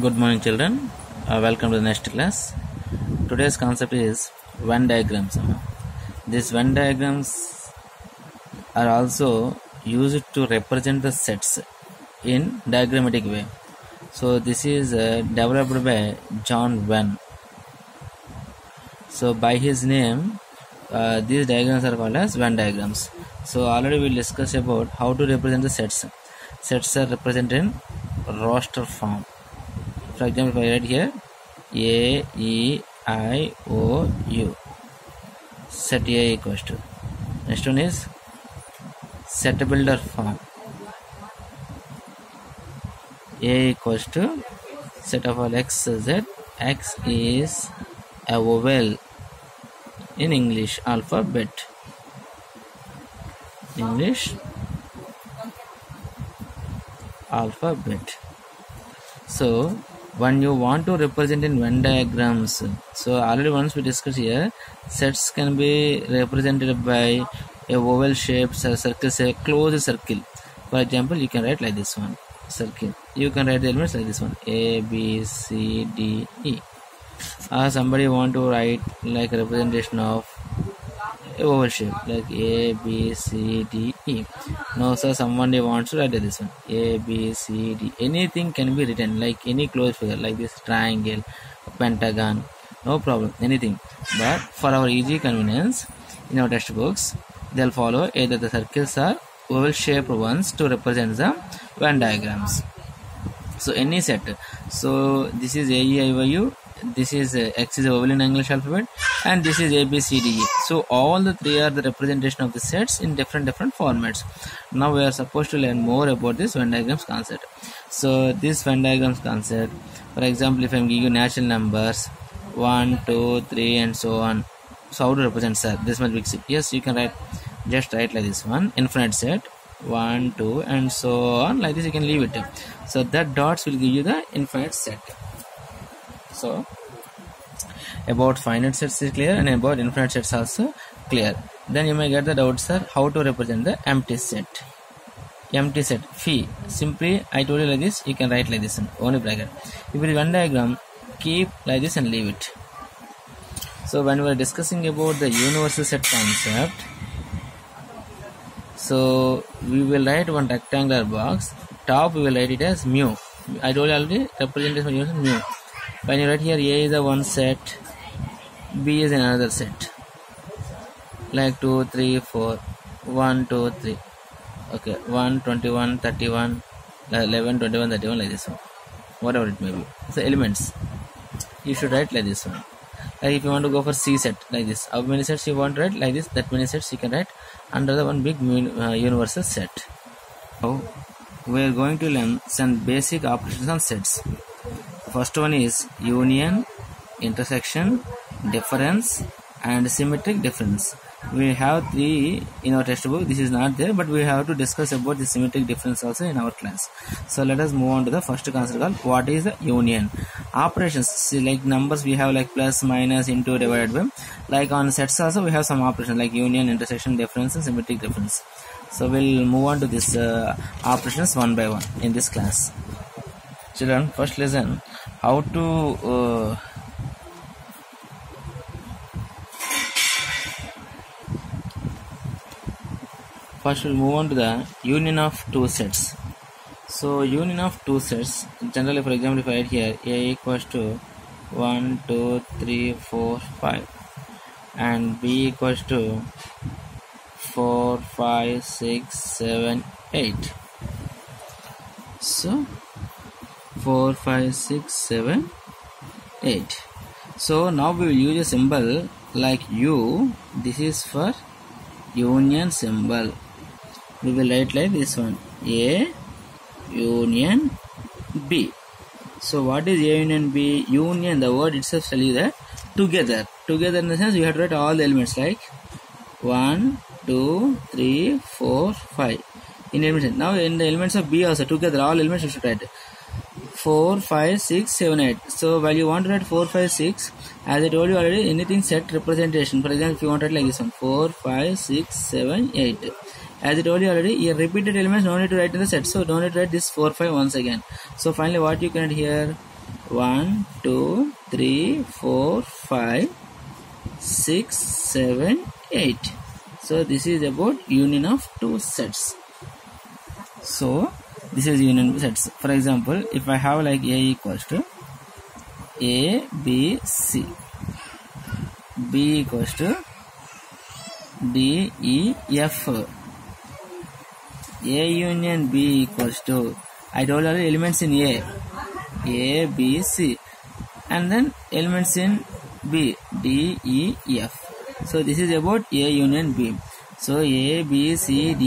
Good morning, children. Welcome to the next class. Today's concept is Venn diagrams. These Venn diagrams are also used to represent the sets in diagrammatic way. So this is developed by John Venn. So by his name, these diagrams are called as Venn diagrams. So already we discussed about how to represent the sets. Sets are represented in roster form. For example, if I write here A, E, I, O, U, set A equals to. Next one is set builder form. A equals to set of all X, Z. X is a vowel in English alphabet. English alphabet. So when you want to represent in Venn diagrams, so already once we discussed here, sets can be represented by a vowel shape, circle, say closed circle. For example, you can write like this one, circle. You can write the elements like this one, A, B, C, D, E. Somebody want to write like a representation of a vowel shape like A, B, C, D, E. No sir, someone wants to write this one, A, B, C, D. Anything can be written like any closed figure like this, triangle, pentagon, no problem, anything. But for our easy convenience, in our textbooks they'll follow either the circles or vowel shaped ones to represent the Venn diagrams. So any set, so this is A, E, I, O, U, this is X is a vowel in English alphabet, and this is A, B, C, D, E. So all the three are the representation of the sets in different formats. Now we are supposed to learn more about this Venn diagrams concept. So this Venn diagrams concept, for example, if I am giving you natural numbers 1, 2, 3 and so on, so how to represent set? This much big set. Yes, you can write, just write like this one, infinite set 1, 2 and so on, like this you can leave it. So that dots will give you the infinite set. So about finite sets is clear and about infinite sets also clear. Then you may get the doubts, sir, how to represent the empty set. Empty set, phi. Simply I told you like this, you can write like this, only bracket. If it is Venn diagram, keep like this and leave it. So when we are discussing about the universal set concept, so we will write one rectangular box, top we will write it as mu. I told you already, representation of mu. When you write here, A is a one set, B is another set, like 2, 3, 4, 1, 2, 3, okay, 1, 21, 31, 11, 21, 31, like this one, whatever it may be. So elements, you should write like this one. Like if you want to go for C set, like this, how many sets you want to write, like this, that many sets you can write under the one big universal set. Now we are going to learn some basic operations on sets. First one is union, intersection, difference and symmetric difference. We have three in our textbook. This is not there, but we have to discuss about the symmetric difference also in our class. So let us move on to the first concept called what is the union. Operations, see, like numbers we have like plus, minus, into, divided by. Like on sets also we have some operations like union, intersection, difference and symmetric difference. So we'll move on to this operations one by one in this class. Children, first listen how to first we'll move on to the union of two sets. So union of two sets, generally for example if I write here A equals to 1, 2, 3, 4, 5 and B equals to 4, 5, 6, 7, 8. So 4, 5, 6, 7, 8. So now we will use a symbol like U. This is for union symbol. We will write like this one, A union B. So what is A union B? Union, the word itself tells you that together. Together in the sense you have to write all the elements like 1, 2, 3, 4, 5. In elements. Now in the elements of B also together all elements you should write 4, 5, 6, 7, 8. So while you want to write 4, 5, 6, as I told you already, anything set representation. For example, if you want to write like this one, 4, 5, 6, 7, 8. As I told you already, your repeated elements no need to write in the set. So don't need to write this 4, 5 once again. So finally what you can write here, 1, 2, 3, 4, 5, 6, 7, 8. So this is about union of two sets. So this is union of sets. For example, if I have like A equals to A, B, C, B equals to D, E, F, A union B equals to, I told you elements in A, B, C, and then elements in B, D, E, F. So this is about A union B. So A, B, C, D,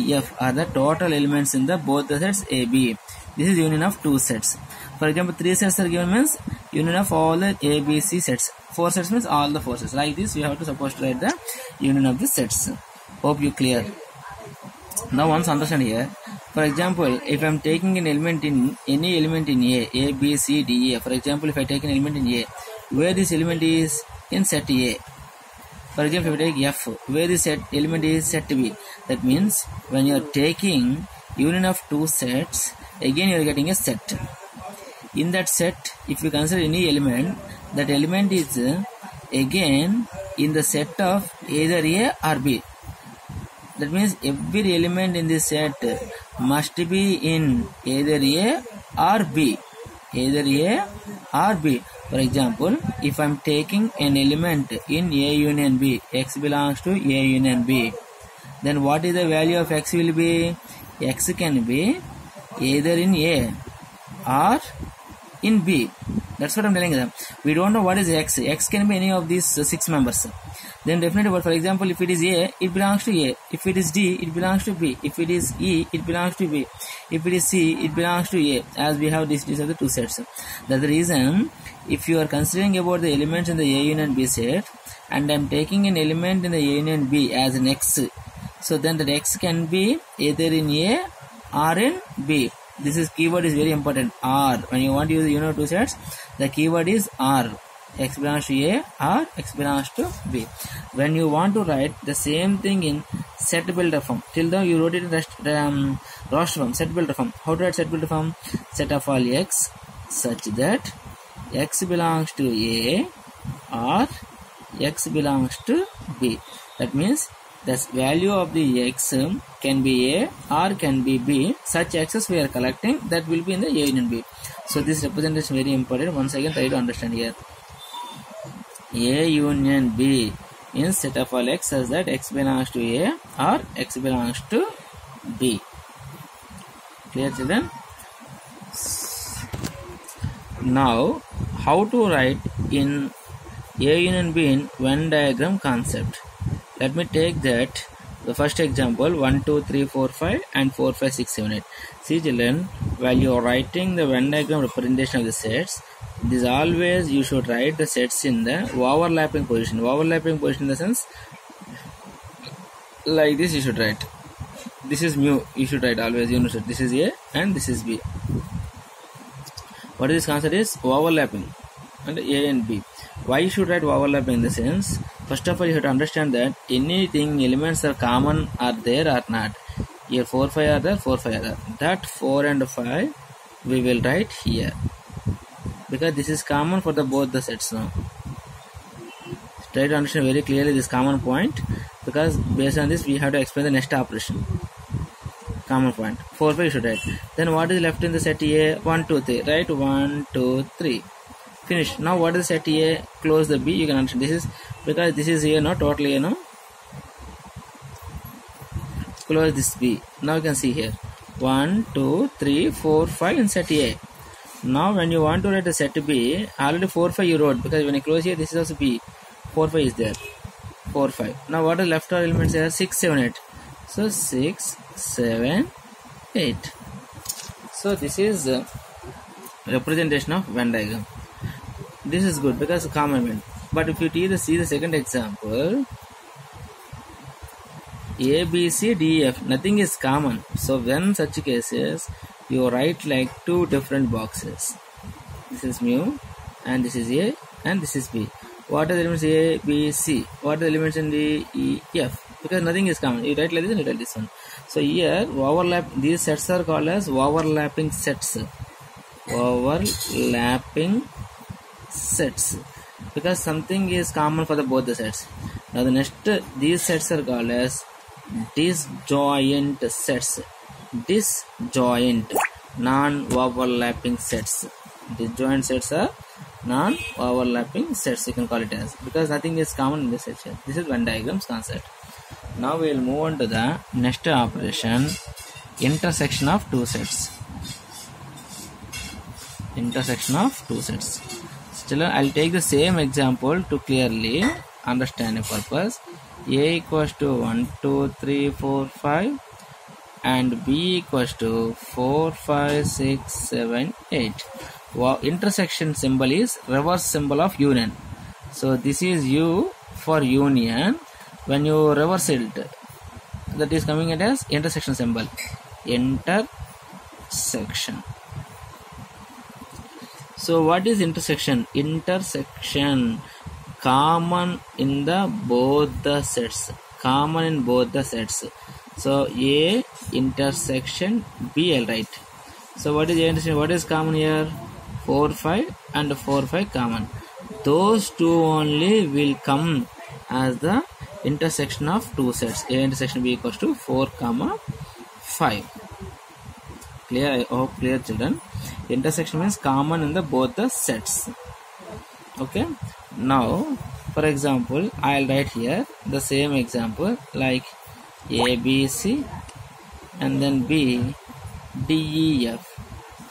E, F are the total elements in the both the sets A, B. This is union of two sets. For example, 3 sets are given means union of all the A, B, C sets. 4 sets means all the 4 sets. Like this, we have to suppose to write the union of the sets. Hope you clear. Now once understand here. For example, if I am taking an element in any element in A, B, C, D, E, F. For example, if I take an element in A, where this element is in set A. For example, if I take F, where this set element is set B. That means when you are taking union of two sets, again you are getting a set. In that set, if you consider any element, that element is again in the set of either A or B. That means every element in this set must be in either A or B. Either A or B. For example, if I am taking an element in A union B, X belongs to A union B, then what is the value of X will be? X can be either in A or in B. That's what I'm telling them. We don't know what is X. X can be any of these 6 members. Then definitely, but for example, if it is A, it belongs to A. If it is D, it belongs to B. If it is E, it belongs to B. If it is C, it belongs to A. As we have these are the two sets. That's the reason, if you are considering about the elements in the A union B set, and I'm taking an element in the A union B as an X, so then that X can be either in A or in B. This is keyword is very important. R. When you want to use the union of two sets, the keyword is R. X belongs to A or X belongs to B. When you want to write the same thing in set builder form, till now you wrote it in roster form, set builder form. How to write set builder form? Set of all X such that X belongs to A or X belongs to B. That means the value of the X can be A or can be B. Such X's we are collecting, that will be in the A union B. So this representation is very important. Once again, try to understand here. A union B in set of all X such that X belongs to A or X belongs to B. Clear, children? Now, how to write in A union B in Venn diagram concept? Let me take that the first example 1, 2, 3, 4, 5 and 4, 5, 6, 7, 8. See children, while you are writing the Venn diagram representation of the sets, this always you should write the sets in the overlapping position. Overlapping position in the sense, like this you should write. This is mu, you should write always, you know, this is A and this is B. What is this concept is overlapping and A and B. Why you should write overlapping in the sense, first of all you have to understand that anything elements are common are there or not. Here 4, 5 are there, 4, 5 are there. That 4 and 5 we will write here, because this is common for the both the sets now. Try to understand very clearly this common point, because based on this we have to explain the next operation. Common point 4, 5 you should write. Then what is left in the set A? 1, 2, 3. Write 1, 2, 3. Finish. Now what is set A? Close the B. You can understand. This is because this is A, no, totally A, no. Close this B. Now you can see here 1, 2, 3, 4, 5 in set A. Now when you want to write the set B, already 4, 5 you wrote, because when you close here, this is also B. 4, 5 is there. 4, 5. Now what are left are elements here? 6, 7, 8. So 6, 7, 8. So this is representation of Venn diagram. This is good because common element. But if you see the second example, A, B, C, D, F, nothing is common. So when such cases, you write like two different boxes. This is mu and this is A and this is B. What are the elements A, B, C? What are the elements in D, E, F? Because nothing is common. You write like this and you write this one. So here overlap, these sets are called as overlapping sets. overlapping sets, because something is common for both the sets. Now the next, these sets are called as disjoint sets. Disjoint, non-overlapping sets. Disjoint sets are non-overlapping sets, you can call it as, because nothing is common in this section. This is Venn diagrams concept. Now we will move on to the next operation, intersection of two sets. Intersection of two sets. Still, I'll take the same example to clearly understand a purpose. A equals to 1, 2, 3, 4, 5 and B equals to 4, 5, 6, 7, 8. Wow, intersection symbol is reverse symbol of union. So this is U for union. When you reverse it, that is coming it as intersection symbol. Intersection. So what is intersection? Intersection, common in the both the sets. Common in both the sets. So A intersection B, I'll write. So what is A intersection? What is common here? 4, 5 and 4, 5 common. Those two only will come as the intersection of two sets. A intersection B equals to 4, 5. Clear? I hope clear, children. Intersection means common in the both the sets. Okay. Now, for example, I'll write here the same example like A, B, C and then B, D, E, F.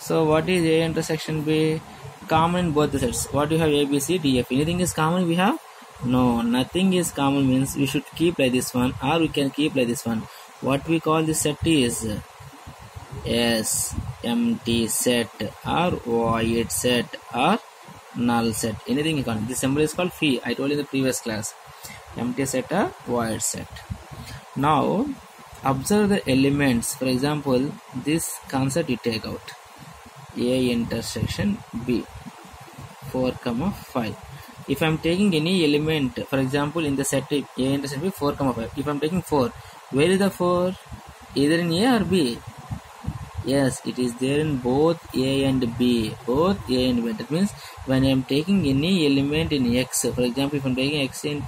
So what is A intersection B? Common in both the sets. What do you have? A, B, C, D, F. Anything is common we have? No, nothing is common, means we should keep like this one, or we can keep like this one. What we call this set is S, empty set, or void set, or null set. Anything you can. This symbol is called phi. I told you in the previous class. Empty set or void set. Now observe the elements. For example, this concept you take out. A intersection B, 4, 5. If I am taking any element, for example, in the set A intersection B, 4, 5. If I am taking 4, where is the 4? Either in A or B? Yes, it is there in both A and B. Both A and B. That means when I am taking any element in X, for example, if I am taking X in,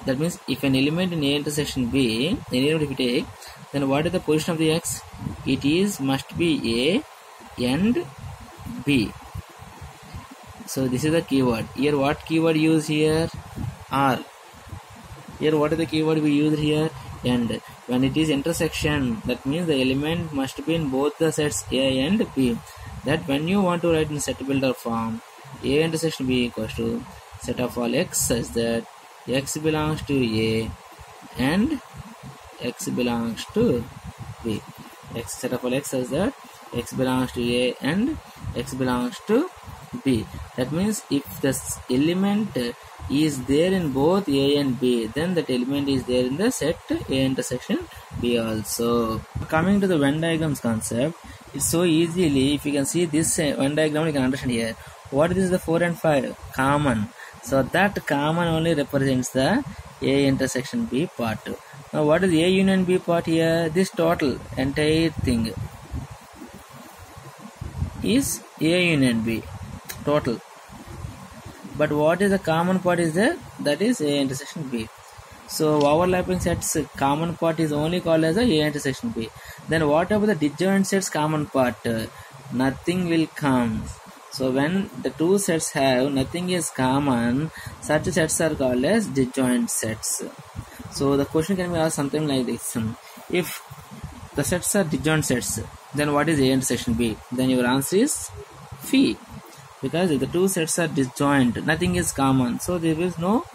that means if an element in A intersection B, any element if you take, then what is the position of the X? It is must be A and B. So this is the keyword. Here what keyword use here? R. Here what is the keyword we use here? And when it is intersection, that means the element must be in both the sets A and B. That when you want to write in set builder form, A intersection B equals to set of all X such that X belongs to A and X belongs to B. X set of all X such that X belongs to A and X belongs to B. That means if this element is there in both A and B, then that element is there in the set A intersection B also. Coming to the Venn diagrams concept, it's so easily, if you can see this Venn diagram, you can understand here. What is the 4 and 5? Common. So that common only represents the A intersection B part. Now what is A union B part here? This total entire thing is A union B total. But what is the common part is there? That is A intersection B. So overlapping sets common part is only called as a A intersection B. Then what about the disjoint sets common part? Nothing will come. So when the two sets have nothing is common, such sets are called as disjoint sets. So the question can be asked something like this. If the sets are disjoint sets, then what is A intersection B? Then your answer is phi. Because if the two sets are disjoint, nothing is common, so there is no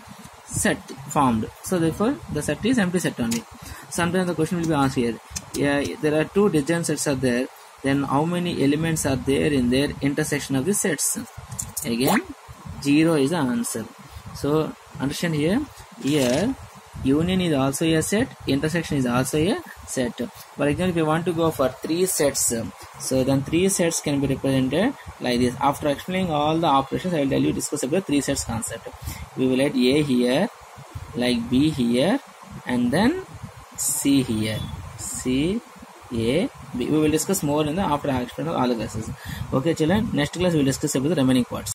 set formed. So therefore the set is empty set only. Sometimes the question will be asked here. Yeah, there are two disjoint sets are there. Then how many elements are there in their intersection of the sets? Again, 0 is the answer. So understand here. Here union is also a set, intersection is also a set. For example, if you want to go for 3 sets, so then 3 sets can be represented like this. After explaining all the operations, I will tell you discuss about 3 sets concept. We will add A here, like B here, and then C here. C, A, B. We will discuss more in the after action of all the classes. Okay children, next class we will discuss about the remaining parts.